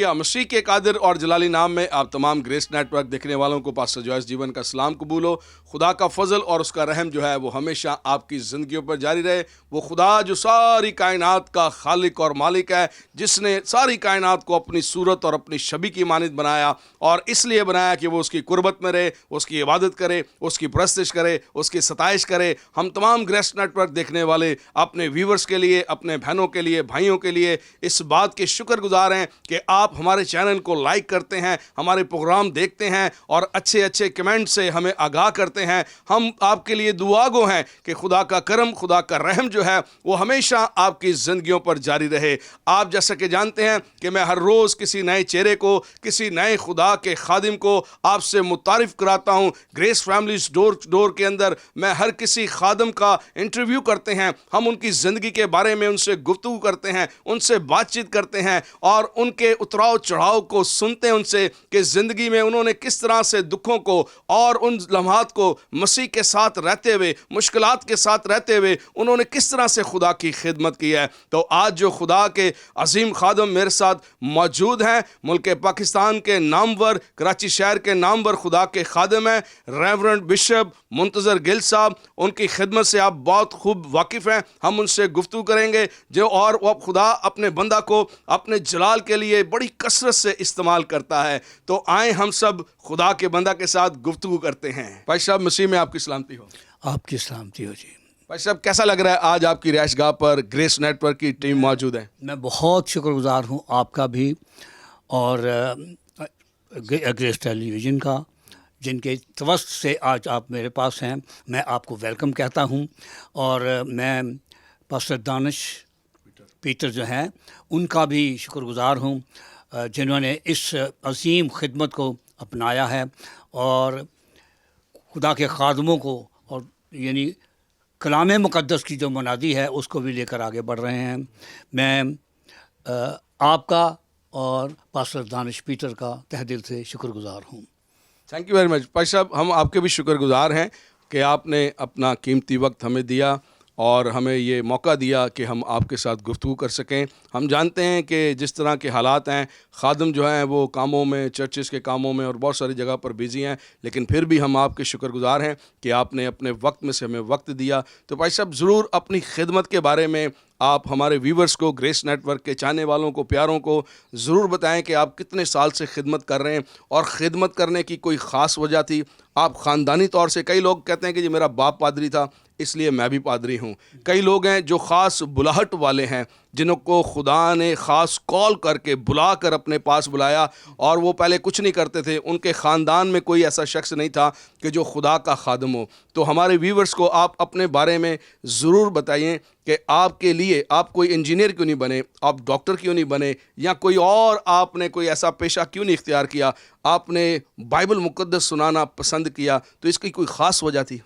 شکریہ. مسیح کے قادر اور جلالی نام میں آپ تمام گریس نیٹ ورک دیکھنے والوں کو پاسٹر جوائس جیون کا سلام قبول ہو. خدا کا فضل اور اس کا رحم جو ہے وہ ہمیشہ آپ کی زندگیوں پر جاری رہے. وہ خدا جو ساری کائنات کا خالق اور مالک ہے، جس نے ساری کائنات کو اپنی صورت اور اپنی شبیہ کی مانند بنایا، اور اس لیے بنایا کہ وہ اس کی قربت میں رہے، اس کی عبادت کرے، اس کی پرستش کرے، اس کی ستائش کرے. ہم تمام گریس نیٹ ورک دیکھنے والے اپنے ویورز کے لیے، اپنے بہنوں کے لیے، بھائیوں کے لیے اس بات کے شکر گزار ہیں کہ آپ ہمارے چینل کو لائک کرتے ہیں، ہمارے پروگرام دیکھتے ہیں اور اچھے اچھے کمنٹ سے ہمیں آگاہ کرتے ہیں. ہم آپ کے لیے دعا گو ہیں کہ خدا کا کرم، خدا کا رحم جو ہے وہ ہمیشہ آپ کی زندگیوں پر جاری رہے. آپ جیسا کہ جانتے ہیں کہ میں ہر روز کسی نئے چہرے کو، کسی نئے خدا کے خادم کو آپ سے متعارف کراتا ہوں. گریس فیملیز ڈور ڈور کے اندر میں ہر کسی خادم کا انٹرویو کرتے ہیں. ہم ان کی زندگی کے بارے میں ان سے گفتگو کرتے ہیں، ان سے بات چیت کرتے ہیں اور ان کے اتراؤ چڑھاؤ کو سنتے ہیں ان سے کہ زندگی میں انہوں نے کس طرح سے دکھوں کو اور ان لمحات کو مسیح کے ساتھ رہتے ہوئے، مشکلات کے ساتھ رہتے ہوئے انہوں نے کس طرح سے خدا کی خدمت کی ہے. تو آج جو خدا کے عظیم خادم میرے ساتھ موجود ہیں، ملک پاکستان کے نامور، کراچی شہر کے نامور خدا کے خادم ہیں ریورنڈ بشپ منتظر گل صاحب. ان کی خدمت سے آپ بہت خوب واقف ہیں. ہم ان سے گفتگو کریں گے جو اور وہ خدا اپنے بندہ کو اپنے جلال کے لیے بڑی کثرت سے استعمال کرتا ہے. تو آئیں ہم سب خدا کے بندہ کے ساتھ گفتگو کرتے ہیں. بھائی صاحب مسیح میں آپ کی سلامتی ہو. آپ کی سلامتی ہو جی. بھائی صاحب کیسا لگ رہا ہے آج آپ کی رہائش گاہ پر گریس نیٹ ورک کی ٹیم موجود ہے؟ میں بہت شکر گزار ہوں آپ کا بھی اور گریس ٹیلی ویژن کا، جن کے توسط سے آج آپ میرے پاس ہیں. میں آپ کو ویلکم کہتا ہوں. اور میں پاسٹر دانش پیٹر جو ہیں ان کا بھی شکر گزار ہوں، جنہوں نے اس عظیم خدمت کو اپنایا ہے اور خدا کے خادموں کو اور یعنی کلام مقدس کی جو منادی ہے اس کو بھی لے کر آگے بڑھ رہے ہیں. میں آپ کا اور پاسٹر دانش پیٹر کا تہ دل سے شکر گزار ہوں. Thank you very much. بھائی صاحب ہم آپ کے بھی شکر گزار ہیں کہ آپ نے اپنا قیمتی وقت ہمیں دیا اور ہمیں یہ موقع دیا کہ ہم آپ کے ساتھ گفتگو کر سکیں. ہم جانتے ہیں کہ جس طرح کے حالات ہیں، خادم جو ہیں وہ کاموں میں، چرچز کے کاموں میں اور بہت ساری جگہ پر بیزی ہیں، لیکن پھر بھی ہم آپ کے شکر گزار ہیں کہ آپ نے اپنے وقت میں سے ہمیں وقت دیا. تو بھائی صاحب ضرور اپنی خدمت کے بارے میں آپ ہمارے ویورز کو، گریس نیٹ ورک کے چاہنے والوں کو، پیاروں کو ضرور بتائیں کہ آپ کتنے سال سے خدمت کر رہے ہیں اور خدمت کرنے کی کوئی خاص وجہ تھی. آپ خاندانی طور سے، کئی لوگ کہتے ہیں کہ جی میرا باپ پادری تھا اس لیے میں بھی پادری ہوں. کئی لوگ ہیں جو خاص بلاہٹ والے ہیں، جنہوں کو خدا نے خاص کال کر کے بلا کر اپنے پاس بلایا اور وہ پہلے کچھ نہیں کرتے تھے. ان کے خاندان میں کوئی ایسا شخص نہیں تھا کہ جو خدا کا خادم ہو. تو ہمارے ویورز کو آپ اپنے بارے میں ضرور بتائیں کہ آپ کے لیے آپ کوئی انجینئر کیوں نہیں بنے، آپ ڈاکٹر کیوں نہیں بنے، یا کوئی اور آپ نے کوئی ایسا پیشہ کیوں نہیں اختیار کیا، آپ نے بائبل مقدس سنانا پسند کیا. تو اس کی کوئی خاص وجہ تھی؟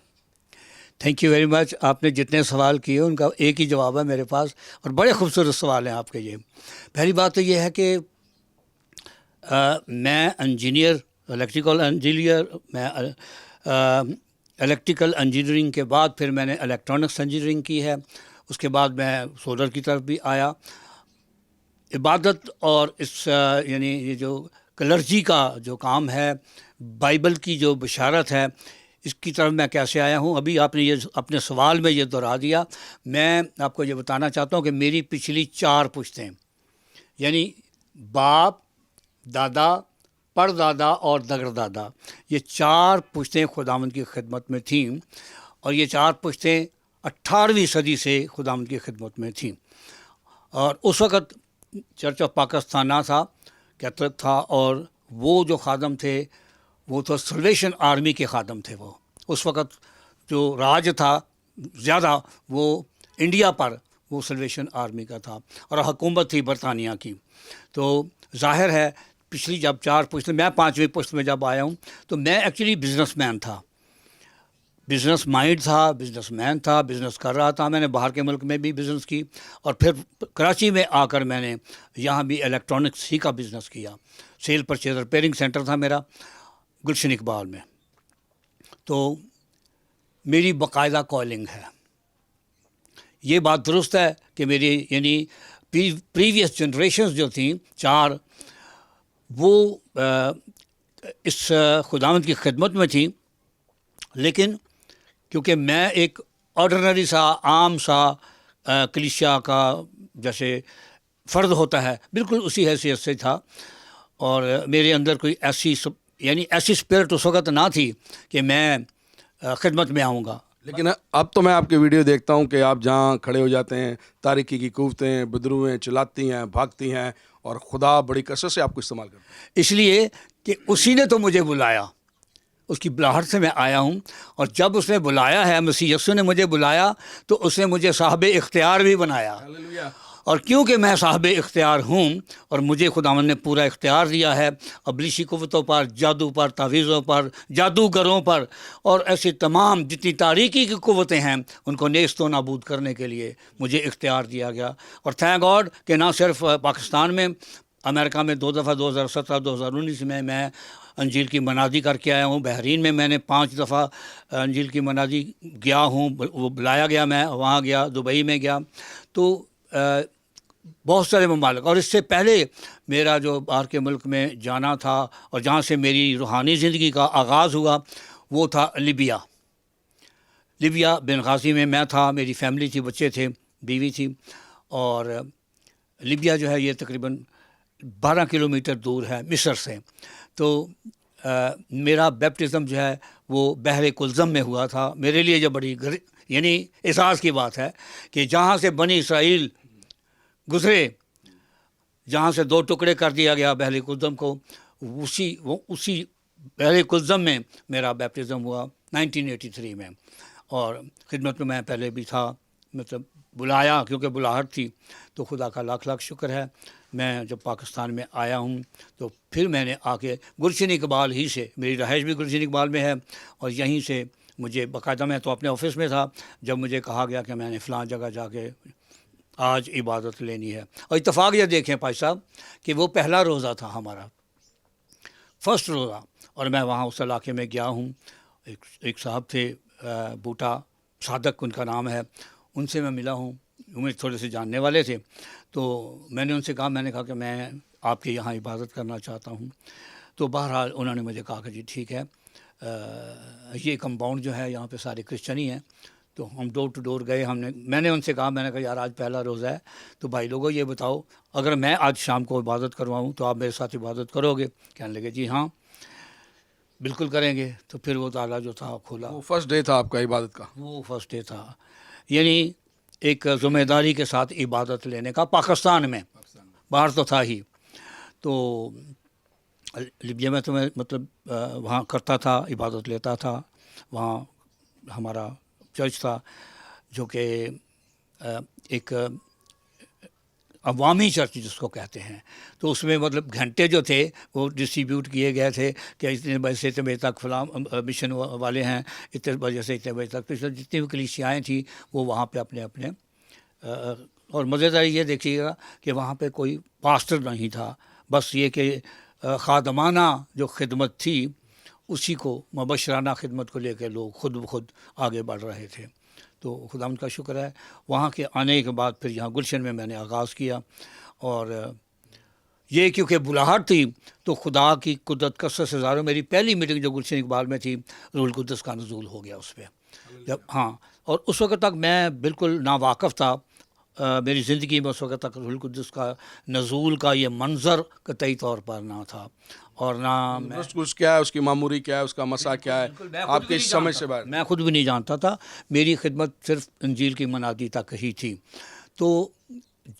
Thank you very much. آپ نے جتنے سوال کیے ان کا ایک ہی جواب ہے میرے پاس، اور بڑے خوبصورت سوال ہیں آپ کے. یہ پہلی بات تو یہ ہے کہ میں انجینئر، الیکٹریکل انجینئر، میں الیکٹریکل انجینئرنگ کے بعد پھر میں نے الیکٹرانکس انجینئرنگ کی ہے. اس کے بعد میں سولر کی طرف بھی آیا. عبادت اور اس یعنی یہ جو کلرجی کا جو کام ہے، بائبل کی جو بشارت ہے، اس کی طرف میں کیسے آیا ہوں. ابھی آپ نے یہ اپنے سوال میں یہ دہرا دیا. میں آپ کو یہ بتانا چاہتا ہوں کہ میری پچھلی 4 پشتیں، یعنی باپ، دادا، پردادا اور دگر دادا، یہ 4 پشتیں خداوند کی خدمت میں تھیں، اور یہ 4 پشتیں 18ویں صدی سے خداوند کی خدمت میں تھیں. اور اس وقت چرچ آف پاکستان تھا، کیتھولک تھا، اور وہ جو خادم تھے وہ تو سلویشن آرمی کے خادم تھے. وہ اس وقت جو راج تھا زیادہ وہ انڈیا پر وہ سلویشن آرمی کا تھا، اور حکومت تھی برطانیہ کی. تو ظاہر ہے پچھلی جب 4 پشت، میں 5ویں پشت میں جب آیا ہوں تو میں ایکچولی بزنس مین تھا، بزنس مائنڈ تھا، بزنس مین تھا، بزنس کر رہا تھا. میں نے باہر کے ملک میں بھی بزنس کی، اور پھر کراچی میں آ کر میں نے یہاں بھی الیکٹرانکس ہی کا بزنس کیا. سیل پرچیز ریپیئرنگ سینٹر تھا میرا گلشن اقبال میں. تو میری باقاعدہ کالنگ ہے. یہ بات درست ہے کہ میری یعنی پریویس جنریشنز جو تھیں 4 وہ اس خداوند کی خدمت میں تھیں، لیکن کیونکہ میں ایک آرڈنری سا عام سا کلیسیا کا جیسے فرد ہوتا ہے، بالکل اسی حیثیت سے تھا، اور میرے اندر کوئی ایسی ایسی اسپرٹ اس وقت نہ تھی کہ میں خدمت میں آؤں گا. لیکن اب تو میں آپ کی ویڈیو دیکھتا ہوں کہ آپ جہاں کھڑے ہو جاتے ہیں، تاریکی کی قوتیں بدرویں چلاتی ہیں، بھاگتی ہیں، اور خدا بڑی کثرت سے آپ کو استعمال کرتا ہے. اس لیے کہ اسی نے تو مجھے بلایا، اس کی بلاہٹ سے میں آیا ہوں، اور جب اس نے بلایا ہے، مسیح یسوع نے مجھے بلایا، تو اس نے مجھے صاحب اختیار بھی بنایا. ہاللویہ. اور کیونکہ میں صاحب اختیار ہوں اور مجھے خداوند نے پورا اختیار دیا ہے ابلیشی قوتوں پر، جادو پر، تعویذوں پر، جادوگروں پر، اور ایسی تمام جتنی تاریکی کی قوتیں ہیں ان کو نیست و نابود کرنے کے لیے مجھے اختیار دیا گیا. اور تھینک گاڈ کہ نہ صرف پاکستان میں، امریکہ میں 2 دفعہ 2017 2019 میں انجیل کی منادی کر کے آیا ہوں. بحرین میں نے 5 دفعہ انجیل کی منادی گیا ہوں، وہ بلایا گیا، میں وہاں گیا، دبئی میں گیا. تو بہت سارے ممالک، اور اس سے پہلے میرا جو باہر کے ملک میں جانا تھا اور جہاں سے میری روحانی زندگی کا آغاز ہوا وہ تھا لیبیا. بنغازی میں تھا، میری فیملی تھی، بچے تھے، بیوی تھی. اور لیبیا جو ہے یہ تقریباً 12 کلومیٹر دور ہے مصر سے. تو میرا بیپٹزم جو ہے وہ بحر کلزم میں ہوا تھا. میرے لیے جو بڑی احساس کی بات ہے کہ جہاں سے بنی اسرائیل گزرے، جہاں سے 2 ٹکڑے کر دیا گیا بحر کلزم کو، اسی بحر کلزم میں میرا بیپٹزم ہوا 1983 میں. اور خدمت میں پہلے بھی تھا، مطلب بلایا، کیونکہ بلاہٹ تھی. تو خدا کا لاکھ لاکھ شکر ہے، میں جب پاکستان میں آیا ہوں تو پھر میں نے آ کے گلشن اقبال ہی سے، میری رہائش بھی گلشن اقبال میں ہے، اور یہیں سے مجھے باقاعدہ، میں تو اپنے آفس میں تھا جب مجھے کہا گیا کہ میں نے فلاں جگہ جا کے آج عبادت لینی ہے. اور اتفاق یہ دیکھیں بھائی صاحب کہ وہ پہلا روزہ تھا ہمارا، فرسٹ روزہ، اور میں وہاں اس علاقے میں گیا ہوں. ایک صاحب تھے، بوٹا صادق ان کا نام ہے، ان سے میں ملا ہوں، مجھے تھوڑے سے جاننے والے تھے. تو میں نے ان سے کہا، میں نے کہا کہ میں آپ کے یہاں عبادت کرنا چاہتا ہوں. تو بہرحال انہوں نے مجھے کہا کہ جی ٹھیک ہے، یہ کمپاؤنڈ جو ہے یہاں پہ سارے کرسچن ہی ہیں. تو ہم ڈور ٹو ڈور گئے، میں نے ان سے کہا، میں نے کہا یار آج پہلا روزہ ہے، تو بھائی لوگوں یہ بتاؤ اگر میں آج شام کو عبادت کرواؤں تو آپ میرے ساتھ عبادت کرو گے؟ کہنے لگے جی ہاں بالکل کریں گے. تو پھر وہ تالا جو تھا کھولا. وہ فرسٹ ڈے تھا آپ کا عبادت کا؟ وہ فرسٹ ڈے تھا، یعنی ایک ذمہ داری کے ساتھ عبادت لینے کا، پاکستان میں، باہر تو تھا ہی. تو لیبیا میں تو میں مطلب وہاں کرتا تھا، عبادت لیتا تھا. وہاں ہمارا چرچ تھا جو کہ ایک عوامی چرچ جس کو کہتے ہیں. تو اس میں مطلب گھنٹے جو تھے وہ ڈسٹریبیوٹ کیے گئے تھے کہ اتنے بجے سے اتنے بجے تک فلاں مشن والے ہیں، اتنے بجے سے اتنے بجے تک. پچھلے جتنی بھی کلیسیائیں تھیں وہ وہاں پہ اپنے اور مزیدار یہ دیکھیے گا کہ وہاں پہ کوئی پاسٹر نہیں تھا، بس یہ کہ خادمانہ جو خدمت تھی اسی کو، مبشرانہ خدمت کو لے کے لوگ خود بخود آگے بڑھ رہے تھے. تو خداوند کا شکر ہے، وہاں کے آنے کے بعد پھر یہاں گلشن میں نے آغاز کیا. اور یہ کیونکہ بلاہٹ تھی تو خدا کی قدرت کثرت سے ظاہر، میری پہلی میٹنگ جو گلشن اقبال میں تھی، روح القدس کا نزول ہو گیا اس پہ. جب ہاں، اور اس وقت تک میں بالکل ناواقف تھا، میری زندگی میں اس وقت تک روح القدس کا نزول کا یہ منظر قطعی طور پر نہ تھا، اور نہ کچھ کیا ہے، اس کی معموری کیا ہے، اس کا مسا کیا ہے، آپ کے سمجھ سے باہر. میں خود بھی نہیں جانتا تھا. میری خدمت صرف انجیل کی منادی تک ہی تھی. تو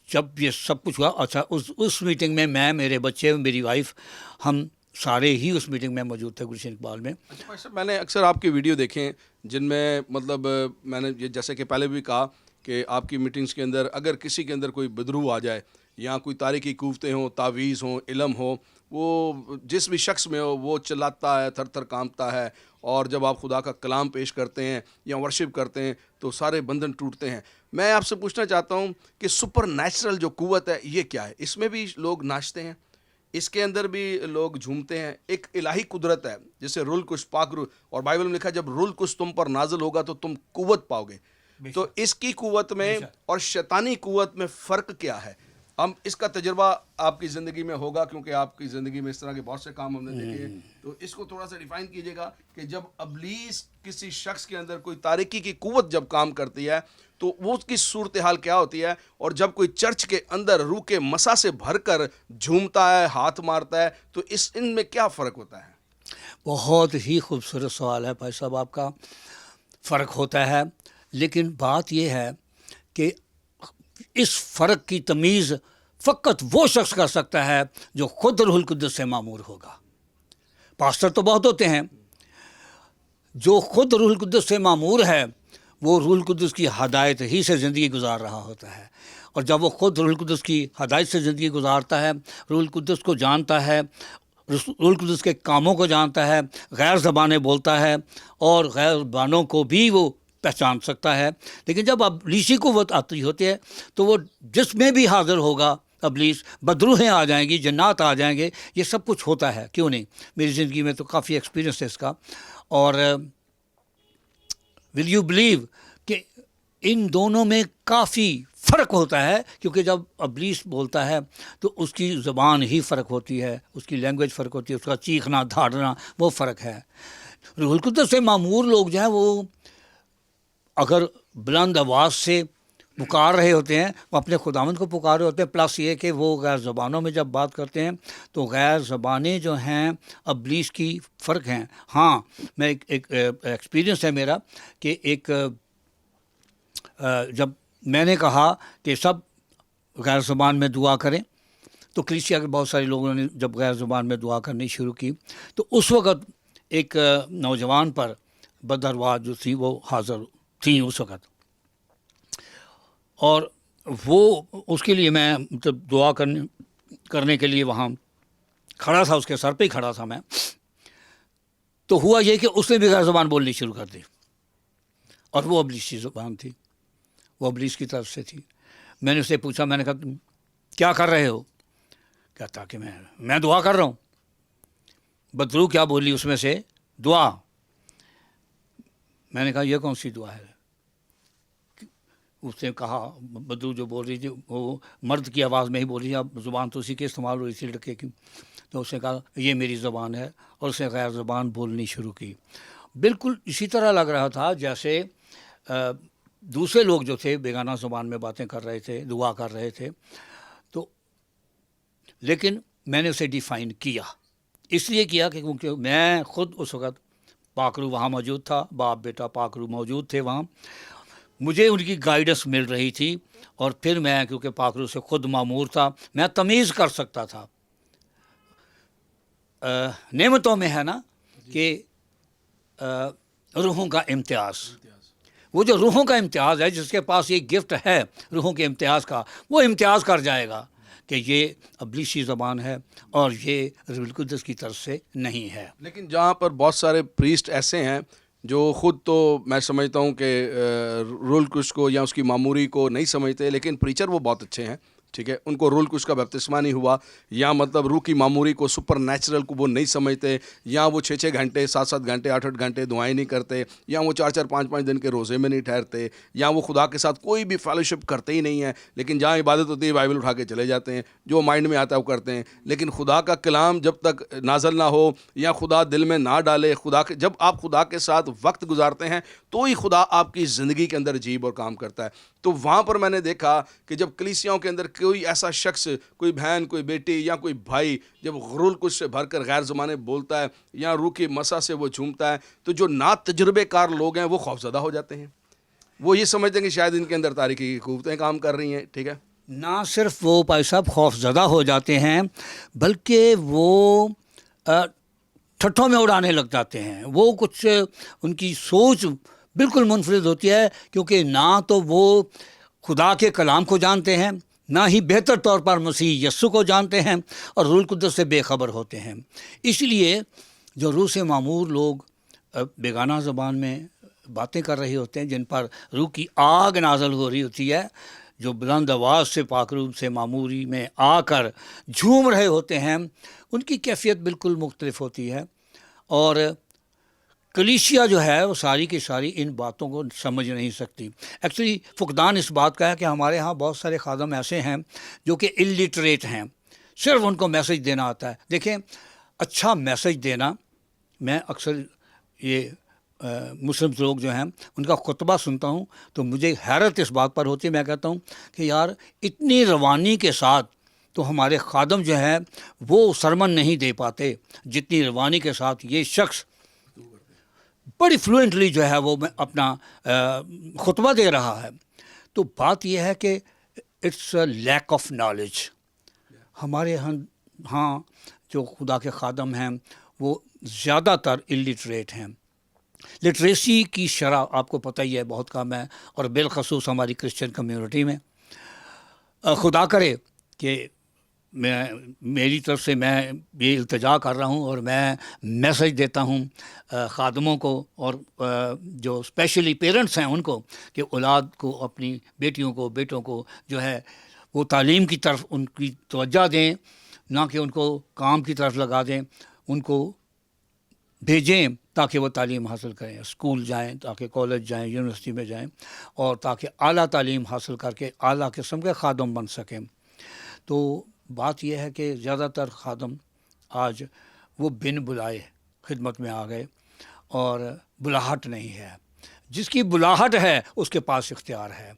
جب یہ سب کچھ ہوا، اچھا اس میٹنگ میں میرے بچے، میری وائف، ہم سارے ہی اس میٹنگ میں موجود تھے گلشن اقبال میں. اچھا، میں نے اکثر آپ کی ویڈیو دیکھیں جن میں مطلب میں نے یہ جیسے کہ پہلے بھی کہا کہ آپ کی میٹنگز کے اندر اگر کسی کے اندر کوئی بدرو آ جائے یا کوئی تاریکی قوتیں ہوں، تعویذ ہوں، علم ہو، وہ جس بھی شخص میں ہو وہ چلاتا ہے، تھر تھر کانپتا ہے. اور جب آپ خدا کا کلام پیش کرتے ہیں یا ورشپ کرتے ہیں تو سارے بندھن ٹوٹتے ہیں. میں آپ سے پوچھنا چاہتا ہوں کہ سپر نیچرل جو قوت ہے یہ کیا ہے؟ اس میں بھی لوگ ناچتے ہیں، اس کے اندر بھی لوگ جھومتے ہیں. ایک الہی قدرت ہے جسے رول کش پاک روح، اور بائبل میں لکھا ہے جب رول کش تم پر نازل ہوگا تو تم قوت پاؤ گے. تو اس کی قوت میں اور شیطانی قوت میں فرق کیا ہے؟ ہم اس کا تجربہ آپ کی زندگی میں ہوگا کیونکہ آپ کی زندگی میں اس طرح کے بہت سے کام ہم نے دیکھے ہیں، تو اس کو تھوڑا سا ڈیفائن کیجیے گا کہ جب ابلیس کسی شخص کے اندر کوئی تاریکی کی قوت جب کام کرتی ہے تو وہ اس کی صورتحال کیا ہوتی ہے، اور جب کوئی چرچ کے اندر روح کے مسا سے بھر کر جھومتا ہے، ہاتھ مارتا ہے، تو ان میں کیا فرق ہوتا ہے؟ بہت ہی خوبصورت سوال ہے بھائی صاحب آپ کا. فرق ہوتا ہے، لیکن بات یہ ہے کہ اس فرق کی تمیز فقط وہ شخص کر سکتا ہے جو خود روح القدس سے معمور ہوگا. پاسٹر تو بہت ہوتے ہیں، جو خود روح القدس سے معمور ہے وہ روح القدس کی ہدایت ہی سے زندگی گزار رہا ہوتا ہے، اور جب وہ خود روح القدس کی ہدایت سے زندگی گزارتا ہے، روح القدس کو جانتا ہے، روح القدس کے کاموں کو جانتا ہے، غیر زبانیں بولتا ہے اور غیر زبانوں کو بھی وہ پہچان سکتا ہے. لیکن جب ابلیسی قوت آتی ہوتی ہے تو وہ جس میں بھی حاضر ہوگا ابلیس، بدروحیں آ جائیں گی، جنات آ جائیں گے، یہ سب کچھ ہوتا ہے. کیوں نہیں؟ میری زندگی میں تو کافی ایکسپیرینس ہے اس کا. اور ول یو بلیو کہ ان دونوں میں کافی فرق ہوتا ہے، کیونکہ جب ابلیس بولتا ہے تو اس کی زبان ہی فرق ہوتی ہے، اس کی لینگویج فرق ہوتی ہے، اس کا چیخنا دھاڑنا وہ فرق ہے. روح القدس سے معمور لوگ جو ہیں وہ اگر بلند آواز سے پکار رہے ہوتے ہیں، وہ اپنے خداوند کو پکار رہے ہوتے ہیں، پلس یہ کہ وہ غیر زبانوں میں جب بات کرتے ہیں تو غیر زبانیں جو ہیں ابلیس کی فرق ہیں. ہاں، میں ایک ایکسپیرینس ہے میرا کہ ایک جب میں نے کہا کہ سب غیر زبان میں دعا کریں تو کلیسیا کے بہت سارے لوگوں نے جب غیر زبان میں دعا کرنی شروع کی تو اس وقت ایک نوجوان پر بدرواہ جو تھی وہ حاضر تھیں اس وقت، اور وہ اس کے لیے میں مطلب دعا کرنے کے لیے وہاں کھڑا تھا، اس کے سر پہ ہی کھڑا تھا میں. تو ہوا یہ کہ اس نے بھی غیر زبان بولنی شروع کر دی، اور وہ ابلیسی زبان تھی، وہ ابلیس کی طرف سے تھی. میں نے اسے پوچھا، میں نے کہا تم کیا کر رہے ہو؟ کہتا کہ میں دعا کر رہا ہوں. بدرو کیا بولی اس میں سے؟ دعا. میں نے کہا یہ کون سی دعا ہے؟ اس نے کہا، بدرو جو بول رہی تھی وہ مرد کی آواز میں ہی بول رہی تھی، اب زبان تو اسی کی استعمال ہو رہی تھی لڑکے کی. تو اس نے کہا یہ میری زبان ہے، اور اس نے غیر زبان بولنی شروع کی. بالکل اسی طرح لگ رہا تھا جیسے دوسرے لوگ جو تھے بیگانہ زبان میں باتیں کر رہے تھے، دعا کر رہے تھے. تو لیکن میں نے اسے ڈیفائن کیا، اس لیے کیا کہ کیونکہ میں خود اس وقت پاکرو وہاں موجود تھا، باپ بیٹا پاکرو موجود تھے وہاں، مجھے ان کی گائیڈنس مل رہی تھی. اور پھر میں کیونکہ پاکرو سے خود معمور تھا، میں تمیز کر سکتا تھا. نعمتوں میں ہے نا کہ روحوں کا امتیاز، وہ جو روحوں کا امتیاز ہے، جس کے پاس یہ گفٹ ہے روحوں کے امتیاز کا، وہ امتیاز کر جائے گا کہ یہ ابلیسی زبان ہے اور یہ روح القدس کی طرف سے نہیں ہے. لیکن جہاں پر بہت سارے پریسٹ ایسے ہیں جو خود تو میں سمجھتا ہوں کہ روح القدس کو یا اس کی معموری کو نہیں سمجھتے، لیکن پریچر وہ بہت اچھے ہیں، ٹھیک ہے، ان کو روح القدس کا بپتسمہ نہیں ہوا، یا مطلب روح کی معموری کو سپر نیچرل کو وہ نہیں سمجھتے، یا وہ 6 گھنٹے 7 گھنٹے 8 گھنٹے دعائیں نہیں کرتے، یا وہ 4 5 دن کے روزے میں نہیں ٹھہرتے، یا وہ خدا کے ساتھ کوئی بھی فیلوشپ کرتے ہی نہیں ہیں، لیکن جہاں عبادت ہوتی ہے بائبل اٹھا کے چلے جاتے ہیں، جو مائنڈ میں آتا ہے وہ کرتے ہیں. لیکن خدا کا کلام جب تک نازل نہ ہو یا خدا دل میں نہ ڈالے، جب آپ خدا کے ساتھ وقت گزارتے ہیں تو ہی خدا آپ کی زندگی کے اندر عجیب اور کام کرتا ہے. تو وہاں پر میں نے دیکھا کہ جب کلیسیاؤں کے اندر کوئی ایسا شخص، کوئی بہن، کوئی بیٹی یا کوئی بھائی جب روح القدس سے بھر کر غیر زبانیں بولتا ہے یا روح کی مسا سے وہ جھومتا ہے، تو جو نا تجربے کار لوگ ہیں وہ خوفزدہ ہو جاتے ہیں. وہ یہ سمجھتے ہیں کہ شاید ان کے اندر تاریکی کی قوتیں کام کر رہی ہیں. ٹھیک ہے، نہ صرف وہ بھائی صاحب خوف زدہ ہو جاتے ہیں، بلکہ وہ ٹھٹھوں میں اڑانے لگ جاتے ہیں. وہ کچھ ان کی سوچ بالکل منفرد ہوتی ہے، کیونکہ نہ تو وہ خدا کے کلام کو جانتے ہیں، نہ ہی بہتر طور پر مسیح یسوع کو جانتے ہیں، اور روح القدس سے بے خبر ہوتے ہیں. اس لیے جو روح سے معمور لوگ بیگانہ زبان میں باتیں کر رہے ہوتے ہیں، جن پر روح کی آگ نازل ہو رہی ہوتی ہے، جو بلند آواز سے پاکروح سے معموری میں آ کر جھوم رہے ہوتے ہیں، ان کی کیفیت بالکل مختلف ہوتی ہے. اور کلیسیا جو ہے وہ ساری کی ساری ان باتوں کو سمجھ نہیں سکتی. ایکچولی فقدان اس بات کا ہے کہ ہمارے ہاں بہت سارے خادم ایسے ہیں جو کہ الٹریٹ ہیں, صرف ان کو میسج دینا آتا ہے. دیکھیں, اچھا میسج دینا, میں اکثر یہ مسلم لوگ جو ہیں ان کا خطبہ سنتا ہوں تو مجھے حیرت اس بات پر ہوتی ہے. میں کہتا ہوں کہ یار اتنی روانی کے ساتھ تو ہمارے خادم جو ہیں وہ سرمن نہیں دے پاتے جتنی روانی کے ساتھ یہ شخص بڑی فلوئنٹلی جو ہے وہ اپنا خطبہ دے رہا ہے. تو بات یہ ہے کہ it's a lack of knowledge. ہمارے ہاں جو خدا کے خادم ہیں وہ زیادہ تر الٹریٹ ہیں. لٹریسی کی شرح آپ کو پتہ ہی ہے بہت کم ہے, اور بالخصوص ہماری کرسچن کمیونٹی میں. خدا کرے کہ میری طرف سے میں یہ التجا کر رہا ہوں اور میں میسج دیتا ہوں خادموں کو اور جو اسپیشلی پیرنٹس ہیں ان کو, کہ اولاد کو, اپنی بیٹیوں کو, بیٹوں کو جو ہے وہ تعلیم کی طرف ان کی توجہ دیں, نہ کہ ان کو کام کی طرف لگا دیں. ان کو بھیجیں تاکہ وہ تعلیم حاصل کریں, اسکول جائیں, تاکہ کالج جائیں, یونیورسٹی میں جائیں, اور تاکہ اعلیٰ تعلیم حاصل کر کے اعلیٰ قسم کے خادم بن سکیں. تو بات یہ ہے کہ زیادہ تر خادم آج وہ بن بلائے خدمت میں آ گئے, اور بلاہٹ نہیں ہے. جس کی بلاہٹ ہے اس کے پاس اختیار ہے,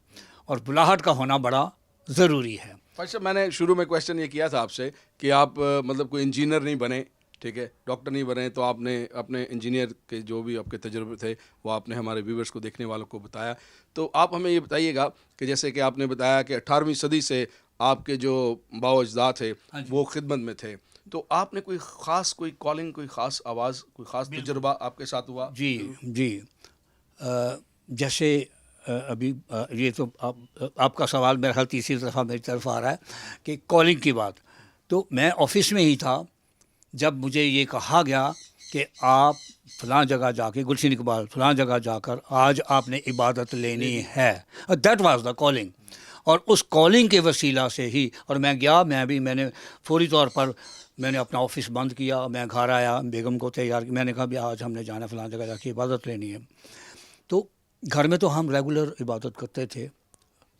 اور بلاہٹ کا ہونا بڑا ضروری ہے. اچھا, میں نے شروع میں کویشچن یہ کیا تھا آپ سے کہ آپ مطلب کوئی انجینئر نہیں بنے, ٹھیک ہے, ڈاکٹر نہیں بنے, تو آپ نے اپنے انجینئر کے جو بھی آپ کے تجربے تھے وہ آپ نے ہمارے ویورز کو, دیکھنے والوں کو بتایا. تو آپ ہمیں یہ بتائیے گا کہ جیسے کہ آپ نے بتایا کہ 18ویں صدی سے آپ کے جو باو اجداد تھے وہ خدمت میں تھے, تو آپ نے کوئی خاص کوئی کالنگ, کوئی خاص آواز, کوئی خاص تجربہ آپ کے ساتھ ہوا؟ جی جیسے ابھی یہ تو آپ کا سوال میرا خیال تیسری دفعہ میری طرف آ رہا ہے کہ کالنگ کی بات. تو میں آفس میں ہی تھا جب مجھے یہ کہا گیا کہ آپ فلاں جگہ جا کے, گلشن اقبال فلاں جگہ جا کر آج آپ نے عبادت لینی ہے. That was the calling. اور اس کالنگ کے وسیلہ سے ہی, اور میں گیا, میں نے فوری طور پر میں نے اپنا آفس بند کیا, میں گھر آیا, بیگم کو تیار, میں نے کہا بھی آج ہم نے جانا فلاں جگہ جا کے عبادت لینی ہے. تو گھر میں تو ہم ریگولر عبادت کرتے تھے,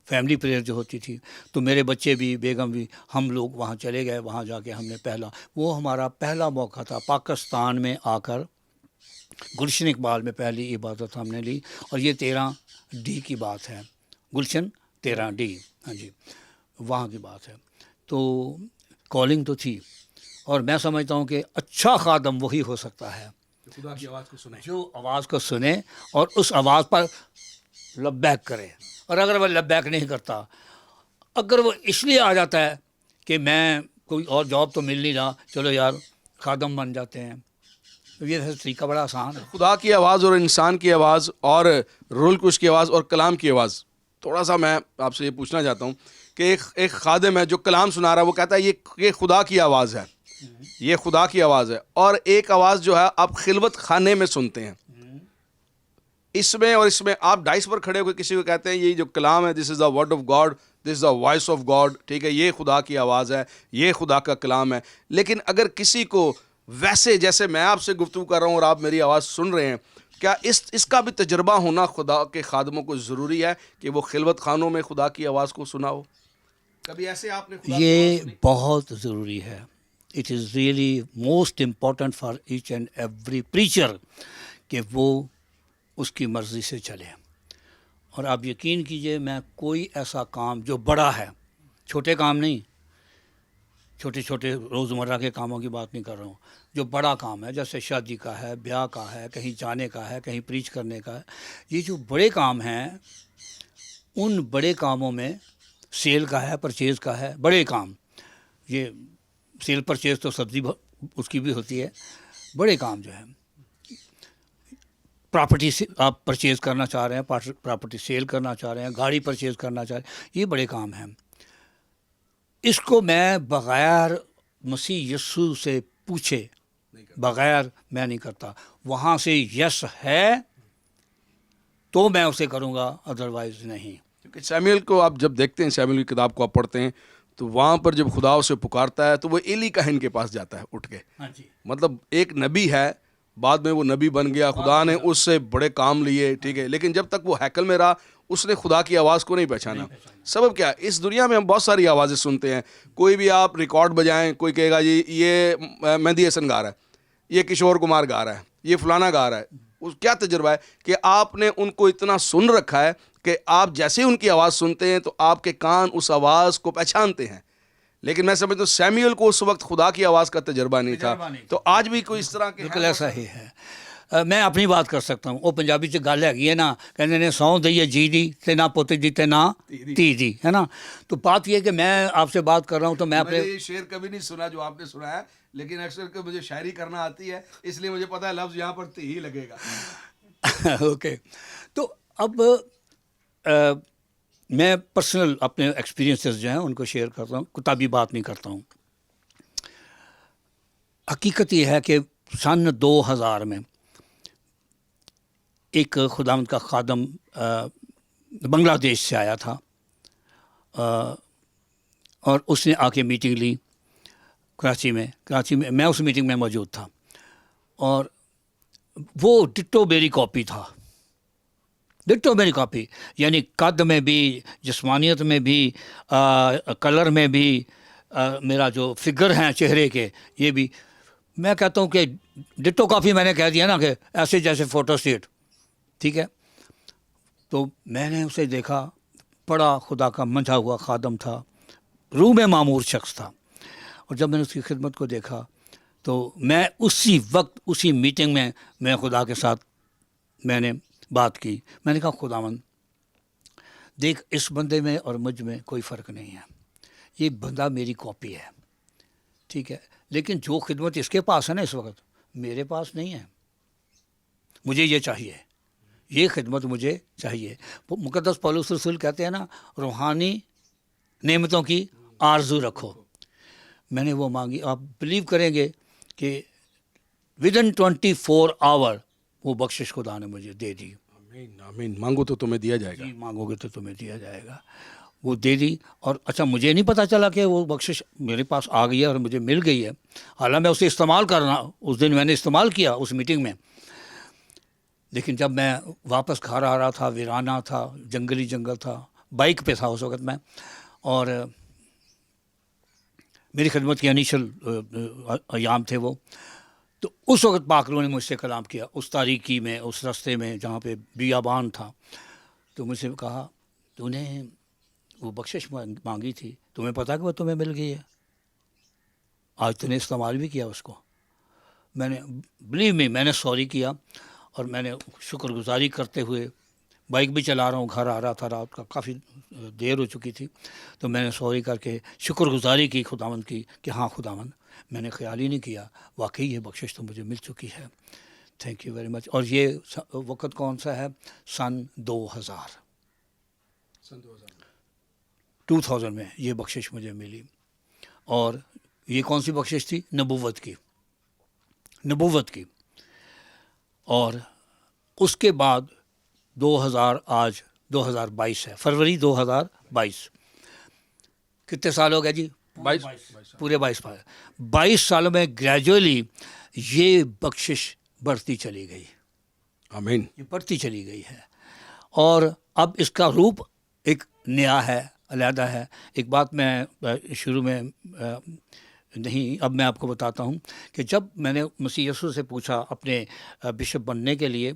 فیملی پریئر جو ہوتی تھی, تو میرے بچے بھی, بیگم بھی, ہم لوگ وہاں چلے گئے. وہاں جا کے ہم نے وہ ہمارا پہلا موقع تھا پاکستان میں آ کر گلشن اقبال میں پہلی عبادت ہم نے لی. اور یہ 13D کی بات ہے, گلشن 13D, ہاں جی, وہاں کی بات ہے. تو کالنگ تو تھی, اور میں سمجھتا ہوں کہ اچھا خادم وہی ہو سکتا ہے خدا کی آواز کو سنیں, جو آواز کو سنے اور اس آواز پر لبیک کرے. اور اگر وہ لبیک نہیں کرتا, اگر وہ اس لیے آ جاتا ہے کہ میں کوئی اور جاب تو مل نہیں رہا, چلو یار خادم بن جاتے ہیں, یہ طریقہ بڑا آسان ہے. خدا کی آواز اور انسان کی آواز اور روح القدس کی آواز اور کلام کی آواز, تھوڑا سا میں آپ سے یہ پوچھنا چاہتا ہوں کہ ایک خادم ہے جو کلام سنا رہا ہے, وہ کہتا ہے یہ خدا کی آواز ہے, یہ خدا کی آواز ہے, اور ایک آواز جو ہے آپ خلوت خانے میں سنتے ہیں. اس میں اور اس میں آپ ڈائس پر کھڑے ہو کے کسی کو کہتے ہیں یہ جو کلام ہے, this is the word of God, this is the voice of God, ٹھیک ہے, یہ خدا کی آواز ہے, یہ خدا کا کلام ہے. لیکن اگر کسی کو ویسے جیسے میں آپ سے گفتگو کر رہا ہوں اور آپ میری آواز سن رہے ہیں, کیا اس کا بھی تجربہ ہونا خدا کے خادموں کو ضروری ہے کہ وہ خلوت خانوں میں خدا کی آواز کو سنا ہو؟ کبھی ایسے آپ نے خدا یہ بہت ضروری ہے. It is really most important for each and every preacher کہ وہ اس کی مرضی سے چلے. اور آپ یقین کیجئے, میں کوئی ایسا کام جو بڑا ہے, چھوٹے کام نہیں, چھوٹے چھوٹے روزمرہ کے کاموں کی بات نہیں کر رہا ہوں, جو بڑا کام ہے جیسے شادی کا ہے, بیاہ کا ہے, کہیں جانے کا ہے, کہیں پریچ کرنے کا ہے, یہ جو بڑے کام ہیں, ان بڑے کاموں میں سیل کا ہے, پرچیز کا ہے, بڑے کام, یہ سیل پرچیز تو سبزی اس کی بھی ہوتی ہے. بڑے کام جو ہیں, پراپرٹی سے آپ پرچیز کرنا چاہ رہے ہیں, پراپرٹی سیل کرنا چاہ رہے ہیں, گاڑی پرچیز کرنا چاہ رہے ہیں, یہ بڑے کام ہیں. اس کو میں بغیر مسیح یسوع سے پوچھے بغیر میں نہیں کرتا. وہاں سے یس ہے تو میں اسے کروں گا, ادروائز نہیں. کیونکہ سیموئیل کو آپ جب دیکھتے ہیں, سیموئیل کی کتاب کو آپ پڑھتے ہیں, تو وہاں پر جب خدا اسے پکارتا ہے تو وہ ایلی کہن کے پاس جاتا ہے اٹھ کے. ہاں جی, مطلب ایک نبی ہے بعد میں وہ نبی بن گیا, خدا نے اس سے بڑے کام لیے, ٹھیک ہے, لیکن جب تک وہ ہیکل میں رہا اس نے خدا کی آواز کو نہیں پہچانا. سبب کیا؟ اس دنیا میں ہم بہت ساری آوازیں سنتے ہیں, کوئی بھی آپ ریکارڈ بجائیں, کوئی کہے گا جی یہ مہدی حسن گا رہا ہے, یہ کشور کمار گا رہا ہے, یہ فلانا گا رہا ہے. اس کیا تجربہ ہے کہ آپ نے ان کو اتنا سن رکھا ہے کہ آپ جیسے ان کی آواز سنتے ہیں تو آپ کے کان اس آواز کو پہچانتے ہیں. لیکن میں سمجھتا ہوں سیمیول کو اس وقت خدا کی آواز کا تجربہ نہیں تھا, تو آج بھی کوئی اس طرح کے بالکل ایسا ہی ہے. میں اپنی بات کر سکتا ہوں. وہ پنجابی چ گل ہے نا, کہتے ہیں سو دئیے جی دی تے نہ پوتے دی تے نہ تی دی, ہے نا. تو بات یہ ہے کہ میں آپ سے بات کر رہا ہوں تو میں اپنے یہ شعر کبھی نہیں سنا جو آپ نے سنا ہے, لیکن اکثر کہ مجھے شاعری کرنا آتی ہے, اس لیے مجھے پتا ہے لفظ یہاں پر تی ہی لگے گا. اوکے. تو اب میں پرسنل اپنے ایکسپیرینسز جو ہیں ان کو شیئر کرتا ہوں, کتابی بات نہیں کرتا ہوں. حقیقت یہ ہے کہ سن 2000 میں ایک خداوند کا خادم بنگلہ دیش سے آیا تھا, اور اس نے آ کے میٹنگ لی کراچی میں. میں اس میٹنگ میں موجود تھا, اور وہ ڈٹو میری کاپی تھا, ڈٹو میری کاپی, یعنی قد میں بھی, جسمانیت میں بھی, کلر میں بھی, میرا جو فگر ہیں چہرے کے یہ بھی. میں کہتا ہوں کہ ڈٹو کاپی میں نے کہہ دیا نا کہ ایسے جیسے فوٹو سٹیٹ, ٹھیک ہے. تو میں نے اسے دیکھا, بڑا خدا کا منجھا ہوا خادم تھا, روح میں معمور شخص تھا. اور جب میں نے اس کی خدمت کو دیکھا تو میں اسی وقت اسی میٹنگ میں خدا کے ساتھ میں نے بات کی. میں نے کہا خداوند دیکھ, اس بندے میں اور مجھ میں کوئی فرق نہیں ہے, یہ بندہ میری کاپی ہے, ٹھیک ہے, لیکن جو خدمت اس کے پاس ہے نا اس وقت میرے پاس نہیں ہے. مجھے یہ چاہیے, یہ خدمت مجھے چاہیے. مقدس پولس رسول کہتے ہیں نا, روحانی نعمتوں کی آرزو رکھو. میں نے وہ مانگی. آپ بلیو کریں گے کہ ودن 24 آور وہ بخشش خدا نے مجھے دے دی. آمین آمین. مانگو تو تمہیں دیا جائے گا. جی مانگو گے تو تمہیں دیا جائے گا. وہ دے دی. اور اچھا مجھے نہیں پتہ چلا کہ وہ بخشش میرے پاس آ گئی ہے اور مجھے مل گئی ہے. حالانکہ میں اسے استعمال کرنا اس دن میں نے استعمال کیا اس میٹنگ میں, لیکن جب میں واپس گھر آ رہا تھا, ویرانہ تھا, جنگل تھا, بائک پہ تھا اس وقت میں, اور میری خدمت کے انیشل ایام تھے وہ. تو اس وقت پاک روح نے مجھ سے کلام کیا اس تاریکی میں, اس راستے میں جہاں پہ بیابان تھا. تو مجھ سے کہا تو نے وہ بخشش مانگی تھی, تمہیں پتہ کہ وہ تمہیں مل گئی ہے, آج تو نے استعمال بھی کیا اس کو. میں نے بلیو می, میں نے سوری کیا, اور میں نے شکر گزاری کرتے ہوئے بائک بھی چلا رہا ہوں, گھر آ رہا تھا, رات کا کافی دیر ہو چکی تھی. تو میں نے سوری کر کے شکر گزاری کی خداوند کی کہ ہاں خداوند میں نے خیال ہی نہیں کیا, واقعی یہ بخشش تو مجھے مل چکی ہے, تھینک یو ویری مچ. اور یہ وقت کون سا ہے؟ سن 2000 میں یہ بخشش مجھے ملی. اور یہ کون سی بخشش تھی؟ نبوت کی. اور اس کے بعد 2000 آج 2022 ہے, فروری 2022. کتنے سال ہو گئے جی؟ 22 پورے 22 سالوں میں گریجولی یہ بخشش بڑھتی چلی گئی. آمین. یہ بڑھتی چلی گئی ہے. اور اب اس کا روپ ایک نیا ہے, علیحدہ ہے. ایک بات میں شروع میں نہیں, اب میں آپ کو بتاتا ہوں کہ جب میں نے مسیح یسوع سے پوچھا اپنے بشپ بننے کے لیے,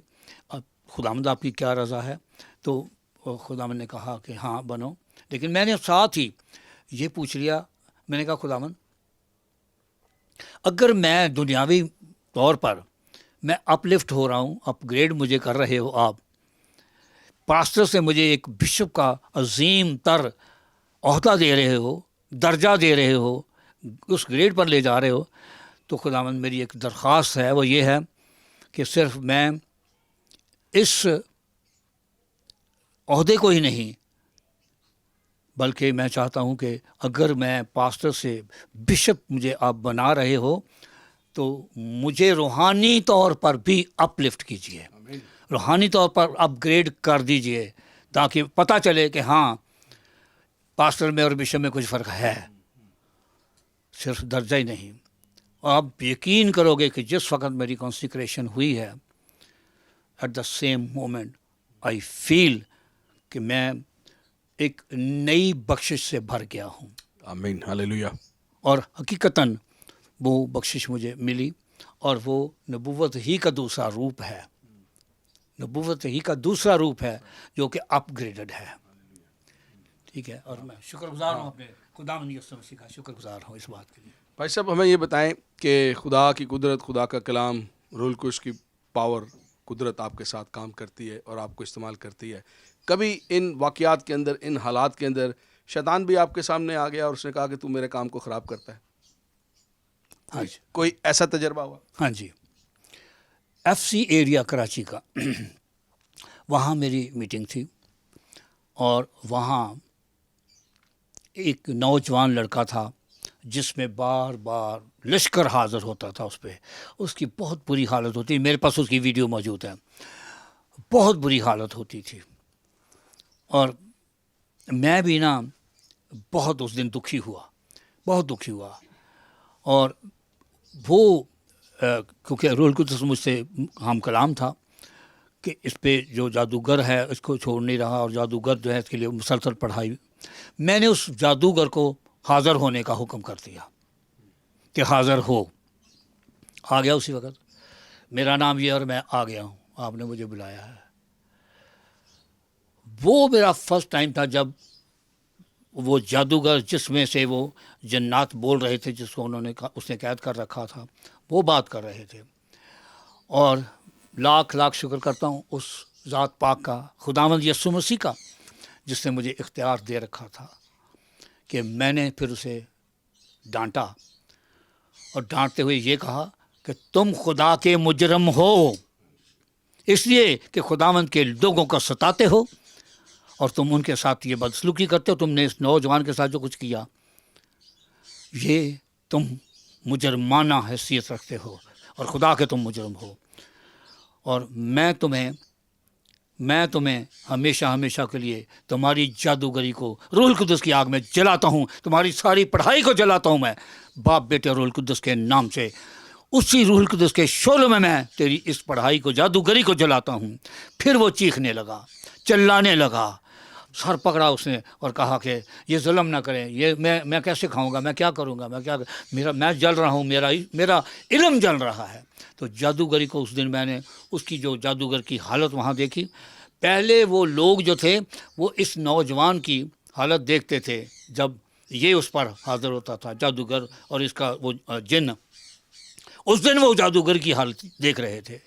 خداوند آپ کی کیا رضا ہے, تو خداوند نے کہا کہ ہاں بنو. لیکن میں نے ساتھ ہی یہ پوچھ لیا, میں نے کہا خداوند اگر میں دنیاوی طور پر میں اپ لفٹ ہو رہا ہوں, اپ گریڈ مجھے کر رہے ہو آپ, پاسٹر سے مجھے ایک بشپ کا عظیم تر عہدہ دے رہے ہو, درجہ دے رہے ہو, اس گریڈ پر لے جا رہے ہو, تو خداوند میری ایک درخواست ہے, وہ یہ ہے کہ صرف میں اس عہدے کو ہی نہیں, بلکہ میں چاہتا ہوں کہ اگر میں پاسٹر سے بشپ مجھے آپ بنا رہے ہو تو مجھے روحانی طور پر بھی اپ لفٹ کیجیے, روحانی طور پر اپ گریڈ کر دیجیے, تاکہ پتہ چلے کہ ہاں پاسٹر میں اور بشپ میں کچھ فرق ہے, صرف درجہ ہی نہیں. آپ یقین کرو گے کہ جس وقت میری کانسیکریشن ہوئی ہے at the same moment I feel کہ میں ایک نئی بخشش سے بھر گیا ہوں، آمین، ہاللیلویہ۔ اور حقیقتاً وہ بخشش مجھے ملی، اور وہ نبوت ہی کا دوسرا روپ ہے، نبوت ہی کا دوسرا روپ ہے جو کہ اپ گریڈڈ ہے، ٹھیک ہے۔ اور میں شکر گزار ہوں اپنے خداوند یسوع مسیح کا، شکر گزار ہوں اس بات کے لیے۔ بھائی صاحب ہمیں یہ بتائیں کہ خدا کی قدرت، خدا کا کلام، روح القدس کی پاور، قدرت آپ کے ساتھ کام کرتی ہے اور آپ کو استعمال کرتی ہے۔ کبھی ان واقعات کے اندر، ان حالات کے اندر شیطان بھی آپ کے سامنے آ گیا اور اس نے کہا کہ تو میرے کام کو خراب کرتا ہے؟ ہاں جی، کوئی ایسا تجربہ ہوا؟ ہاں جی، ایف سی ایریا کراچی کا، وہاں میری میٹنگ تھی، اور وہاں ایک نوجوان لڑکا تھا جس میں بار بار لشکر حاضر ہوتا تھا، اس پہ اس کی بہت بری حالت ہوتی، میرے پاس اس کی ویڈیو موجود ہے، بہت بری حالت ہوتی تھی، اور میں بھی نا بہت اس دن دکھی ہوا، بہت دکھی ہوا، اور وہ کیونکہ روح القدس مجھ سے ہم کلام تھا کہ اس پہ جو جادوگر ہے اس کو چھوڑ نہیں رہا، اور جادوگر جو ہے اس کے لیے مسلسل پڑھائی، میں نے اس جادوگر کو حاضر ہونے کا حکم کر دیا کہ حاضر ہو، آ گیا اسی وقت، میرا نام یہ اور میں آ گیا ہوں، آپ نے مجھے بلایا ہے۔ وہ میرا فرسٹ ٹائم تھا جب وہ جادوگر جس میں سے وہ جنات بول رہے تھے، جس کو اس نے قید کر رکھا تھا، وہ بات کر رہے تھے، اور لاکھ لاکھ شکر کرتا ہوں اس ذات پاک کا، خداوند یسوع مسیح کا، جس نے مجھے اختیار دے رکھا تھا کہ میں نے پھر اسے ڈانٹا، اور ڈانٹتے ہوئے یہ کہا کہ تم خدا کے مجرم ہو، اس لیے کہ خداوند کے لوگوں کو ستاتے ہو اور تم ان کے ساتھ یہ بدسلوکی کرتے ہو، تم نے اس نوجوان کے ساتھ جو کچھ کیا یہ تم مجرمانہ حیثیت رکھتے ہو اور خدا کے تم مجرم ہو، اور میں تمہیں ہمیشہ ہمیشہ کے لیے تمہاری جادوگری کو روح القدس کی آگ میں جلاتا ہوں، تمہاری ساری پڑھائی کو جلاتا ہوں میں باپ بیٹے روح القدس کے نام سے، اسی روح القدس کے شعلوں میں تیری اس پڑھائی کو، جادوگری کو جلاتا ہوں۔ پھر وہ چیخنے لگا، چلانے لگا، سر پکڑا اس نے اور کہا کہ یہ ظلم نہ کریں، یہ میں کیسے کھاؤں گا، میں کیا کروں گا، میں جل رہا ہوں، میرا علم جل رہا ہے۔ تو جادوگری کو اس دن میں نے اس کی جو جادوگر کی حالت وہاں دیکھی۔ پہلے وہ لوگ جو تھے وہ اس نوجوان کی حالت دیکھتے تھے جب یہ اس پر حاضر ہوتا تھا، جادوگر اور اس کا وہ جن، اس دن وہ جادوگر کی حالت دیکھ رہے تھے۔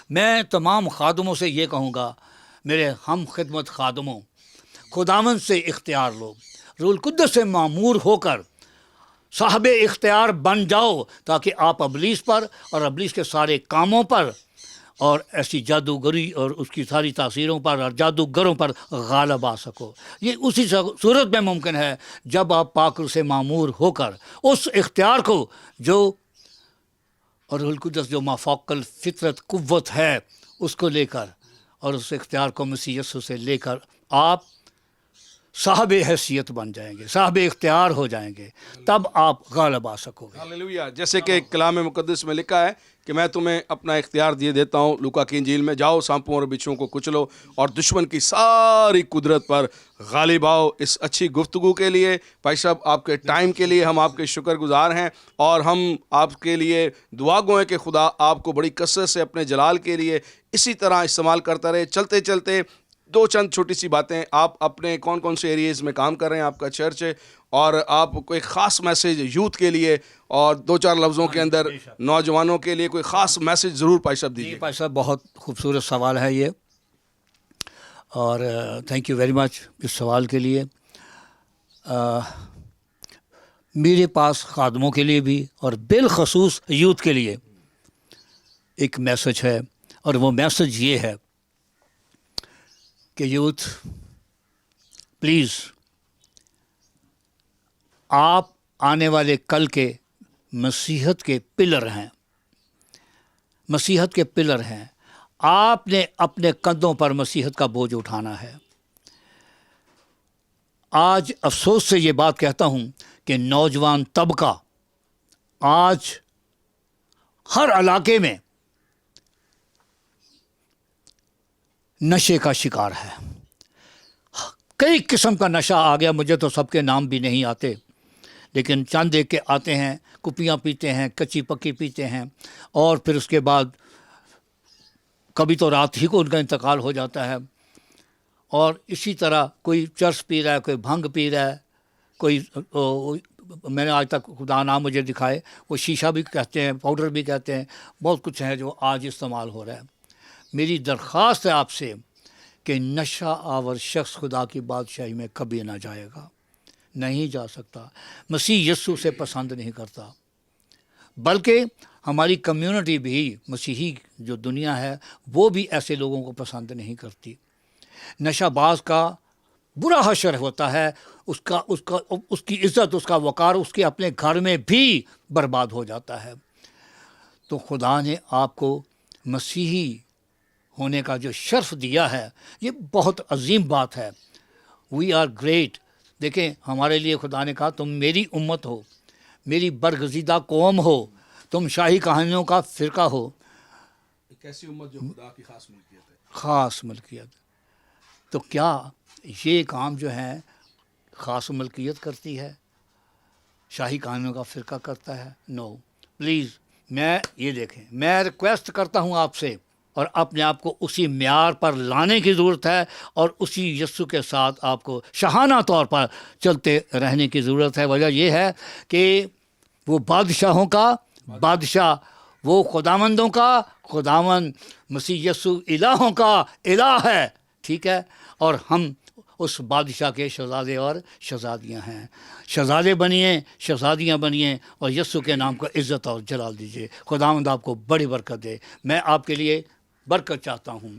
میں تمام خادموں سے یہ کہوں گا، میرے ہم خدمت خادموں، خداوند سے اختیار لو، روح القدس سے معمور ہو کر صاحب اختیار بن جاؤ، تاکہ آپ ابلیس پر اور ابلیس کے سارے کاموں پر اور ایسی جادوگری اور اس کی ساری تاثیروں پر اور جادوگروں پر غالب آ سکو۔ یہ اسی صورت میں ممکن ہے جب آپ پاک سے معمور ہو کر اس اختیار کو جو، اور روح القدس جو مافوق الفطرت قوت ہے، اس کو لے کر، اور اس اختیار کو مسیح یسوع سے لے کر آپ صاحب حیثیت بن جائیں گے، صاحب اختیار ہو جائیں گے، تب آپ غالب آ سکو گے۔ ہاللیلویہ۔ جیسے کہ کلام مقدس میں لکھا ہے کہ میں تمہیں اپنا اختیار دیے دیتا ہوں، لوکا کی انجیل میں، جاؤ سانپوں اور بچھوؤں کو کچلو اور دشمن کی ساری قدرت پر غالب آؤ۔ اس اچھی گفتگو کے لیے بھائی صاحب، آپ کے ٹائم کے لیے ہم آپ کے شکر گزار ہیں، اور ہم آپ کے لیے دعا گو ہیں کہ خدا آپ کو بڑی کثرت سے اپنے جلال کے لیے اسی طرح استعمال کرتا رہے۔ چلتے چلتے دو چند چھوٹی سی باتیں، آپ اپنے کون کون سے ایریاز میں کام کر رہے ہیں، آپ کا چرچ ہے، اور آپ کوئی خاص میسیج یوتھ کے لیے اور دو چار لفظوں کے اندر نوجوانوں کے لیے کوئی خاص میسیج ضرور پائی صاحب دیجیے۔ پائی صاحب بہت خوبصورت سوال ہے یہ، اور تھینک یو ویری مچ اس سوال کے لیے۔ میرے پاس خادموں کے لیے بھی اور بالخصوص یوتھ کے لیے ایک میسیج ہے، اور وہ میسیج یہ ہے کہ یوتھ پلیز، آپ آنے والے کل کے مسیحت کے پلر ہیں، مسیحت کے پلر ہیں، آپ نے اپنے کندھوں پر مسیحت کا بوجھ اٹھانا ہے۔ آج افسوس سے یہ بات کہتا ہوں کہ نوجوان طبقہ آج ہر علاقے میں نشے کا شکار ہے. کئی قسم کا نشہ آ گیا, مجھے تو سب کے نام بھی نہیں آتے, لیکن چند ایک کے آتے ہیں. کپیاں پیتے ہیں, کچی پکی پیتے ہیں, اور پھر اس کے بعد کبھی تو رات ہی کو ان کا انتقال ہو جاتا ہے. اور اسی طرح کوئی چرس پی رہا ہے, کوئی بھنگ پی رہا ہے, کوئی میں نے آج تک خدا نام مجھے دکھائے, وہ شیشہ بھی کہتے ہیں, پاؤڈر بھی کہتے ہیں, بہت کچھ ہے جو آج استعمال ہو رہا ہے. میری درخواست ہے آپ سے کہ نشہ آور شخص خدا کی بادشاہی میں کبھی نہ جائے گا, نہیں جا سکتا. مسیح یسوع سے پسند نہیں کرتا, بلکہ ہماری کمیونٹی بھی, مسیحی جو دنیا ہے وہ بھی ایسے لوگوں کو پسند نہیں کرتی. نشہ باز کا برا حشر ہوتا ہے, اس کی عزت, اس کا وقار اس کے اپنے گھر میں بھی برباد ہو جاتا ہے. تو خدا نے آپ کو مسیحی ہونے کا جو شرف دیا ہے, یہ بہت عظیم بات ہے. We are great. دیکھیں, ہمارے لیے خدا نے کہا تم میری امت ہو, میری برگزیدہ قوم ہو, تم شاہی کہانیوں کا فرقہ ہو. ایک ایسی امت جو خدا کی خاص ملکیت ہے. خاص ملکیت. تو کیا یہ کام جو ہے خاص ملکیت کرتی ہے, شاہی کہانیوں کا فرقہ کرتا ہے؟ نو. پلیز میں یہ دیکھیں, میں ریکویسٹ کرتا ہوں آپ سے, اور اپنے آپ کو اسی معیار پر لانے کی ضرورت ہے, اور اسی یسوع کے ساتھ آپ کو شاہانہ طور پر چلتے رہنے کی ضرورت ہے. وجہ یہ ہے کہ وہ بادشاہوں کا بادشاہ, وہ خداوندوں کا خداوند, مسیح یسوع الہوں کا الہ ہے. ٹھیک ہے, اور ہم اس بادشاہ کے شہزادے اور شہزادیاں ہیں. شہزادے بنیے, شہزادیاں بنیے, اور یسوع کے نام کو عزت اور جلال دیجیے. خداوند آپ کو بڑی برکت دے. میں آپ کے لیے برکت چاہتا ہوں.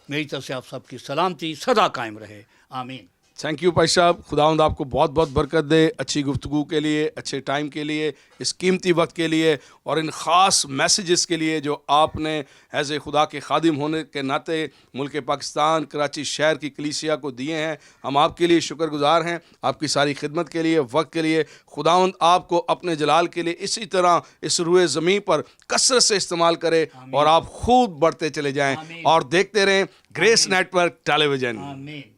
میری طرف سے آپ سب کی سلامتی سدا قائم رہے. آمین. تھینک یو بھائی صاحب, خداوند آپ کو بہت بہت برکت دے, اچھی گفتگو کے لیے, اچھے ٹائم کے لیے, اس قیمتی وقت کے لیے, اور ان خاص میسیجز کے لیے جو آپ نے ایز اے خدا کے خادم ہونے کے ناطے ملک پاکستان کراچی شہر کی کلیسیا کو دیے ہیں. ہم آپ کے لیے شکر گزار ہیں, آپ کی ساری خدمت کے لیے, وقت کے لیے. خداوند آپ کو اپنے جلال کے لیے اسی طرح اس روئے زمین پر کثرت سے استعمال کرے, اور آپ خوب بڑھتے چلے جائیں, اور دیکھتے رہیں گریس نیٹ ورک ٹیلی ویژن. آمین.